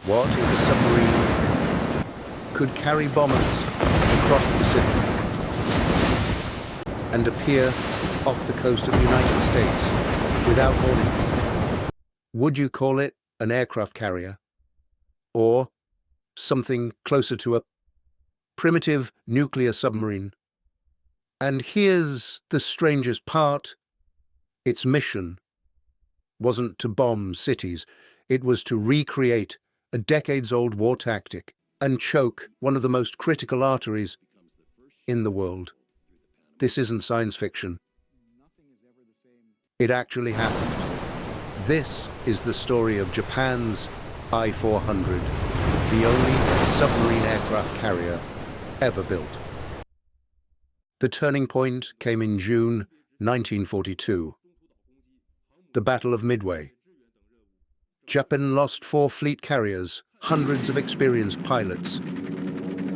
What if a submarine could carry bombers across the Pacific and appear off the coast of the United States without warning? Would you call it an aircraft carrier or something closer to a primitive nuclear submarine? And here's the strangest part. Its mission wasn't to bomb cities. It was to recreate a decades-old war tactic and choke one of the most critical arteries in the world. This isn't science fiction. It actually happened. This is the story of Japan's I-400, the only submarine aircraft carrier ever built. The turning point came in June 1942. The Battle of Midway. Japan lost 4 fleet carriers, hundreds of experienced pilots,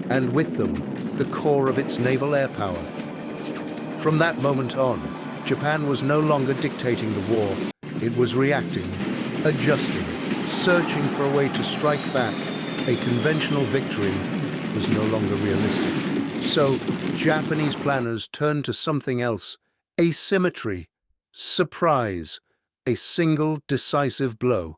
and with them, the core of its naval air power. From that moment on, Japan was no longer dictating the war. It was reacting, adjusting, searching for a way to strike back. A conventional victory was no longer realistic. So, Japanese planners turned to something else: asymmetry, surprise, a single decisive blow.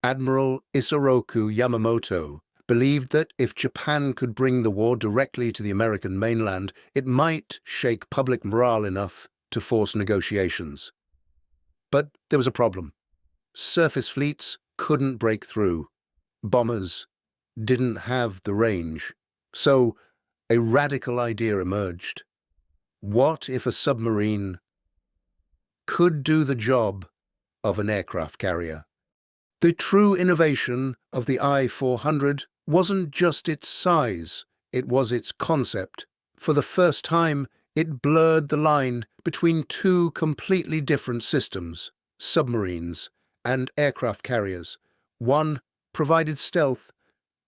Admiral Isoroku Yamamoto believed that if Japan could bring the war directly to the American mainland, it might shake public morale enough to force negotiations. But there was a problem. Surface fleets couldn't break through. Bombers didn't have the range. So a radical idea emerged. What if a submarine could do the job of an aircraft carrier? The true innovation of the I-400 wasn't just its size, it was its concept. For the first time, it blurred the line between 2 completely different systems: submarines and aircraft carriers. One provided stealth,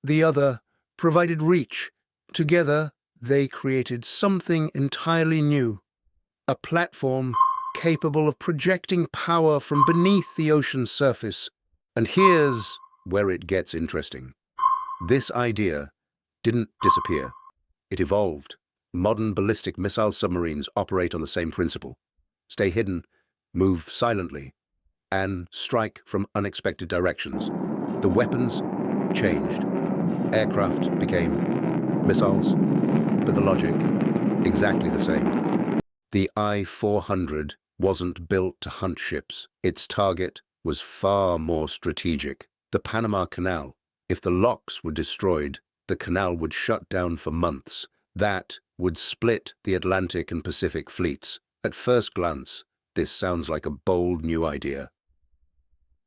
the other provided reach. Together, they created something entirely new: a platform capable of projecting power from beneath the ocean's surface. And here's where it gets interesting. This idea didn't disappear. It evolved. Modern ballistic missile submarines operate on the same principle: stay hidden, move silently, and strike from unexpected directions. The weapons changed. Aircraft became missiles, but the logic exactly the same. The I-400 wasn't built to hunt ships. Its target was far more strategic: the Panama Canal. If the locks were destroyed, the canal would shut down for months. That would split the Atlantic and Pacific fleets. At first glance, this sounds like a bold new idea.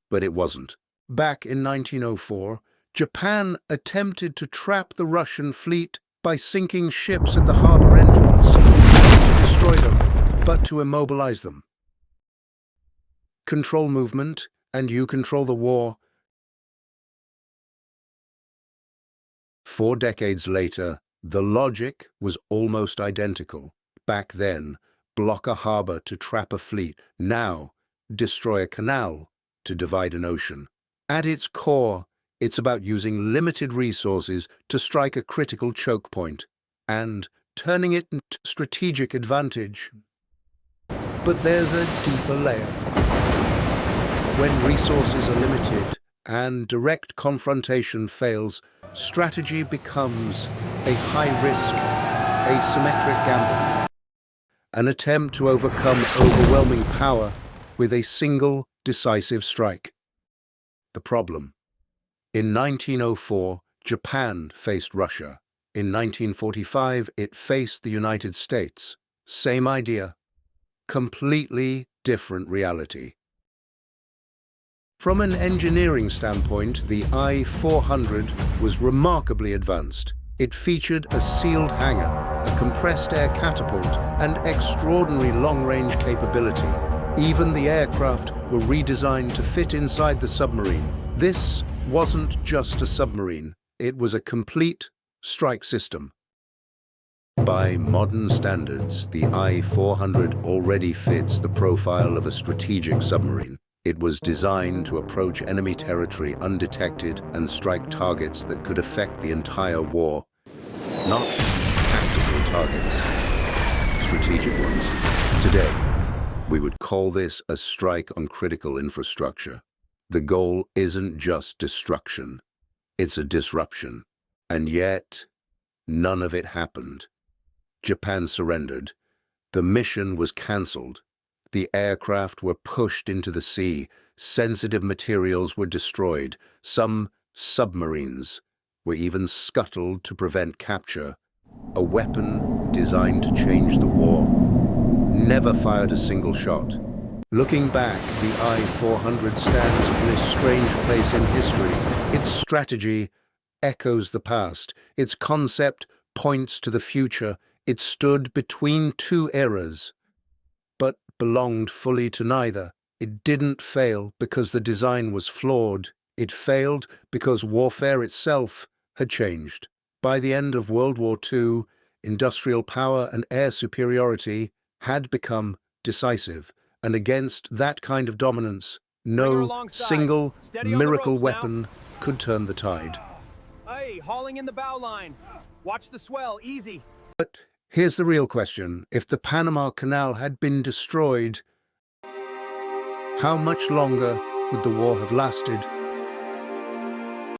But it wasn't. Back in 1904, Japan attempted to trap the Russian fleet by sinking ships at the harbor entrance, not to destroy them, but to immobilize them. Control movement, and you control the war. 4 decades later, the logic was almost identical. Back then, block a harbor to trap a fleet. Now, destroy a canal to divide an ocean. At its core, it's about using limited resources to strike a critical choke point and turning it into strategic advantage. But there's a deeper layer. When resources are limited and direct confrontation fails, strategy becomes a high-risk, asymmetric gamble. An attempt to overcome overwhelming power with a single decisive strike. The problem: in 1904, Japan faced Russia. In 1945, it faced the United States. Same idea, completely different reality. From an engineering standpoint, the I-400 was remarkably advanced. It featured a sealed hangar, a compressed air catapult, and extraordinary long-range capability. Even the aircraft were redesigned to fit inside the submarine. This wasn't just a submarine, it was a complete strike system. By modern standards, the I-400 already fits the profile of a strategic submarine. It was designed to approach enemy territory undetected and strike targets that could affect the entire war. Not tactical targets, strategic ones. Today, we would call this a strike on critical infrastructure. The goal isn't just destruction, it's a disruption. And yet, none of it happened. Japan surrendered. The mission was cancelled. The aircraft were pushed into the sea. Sensitive materials were destroyed. Some submarines were even scuttled to prevent capture. A weapon designed to change the war never fired a single shot. Looking back, the I-400 stands in a strange place in history. Its strategy echoes the past. Its concept points to the future. It stood between two eras, but belonged fully to neither. It didn't fail because the design was flawed. It failed because warfare itself had changed. By the end of World War II, industrial power and air superiority had become decisive, and against that kind of dominance, no single miracle weapon could turn the tide. Hey, hauling in the bow line. Watch the swell, easy. But here's the real question. If the Panama Canal had been destroyed, how much longer would the war have lasted?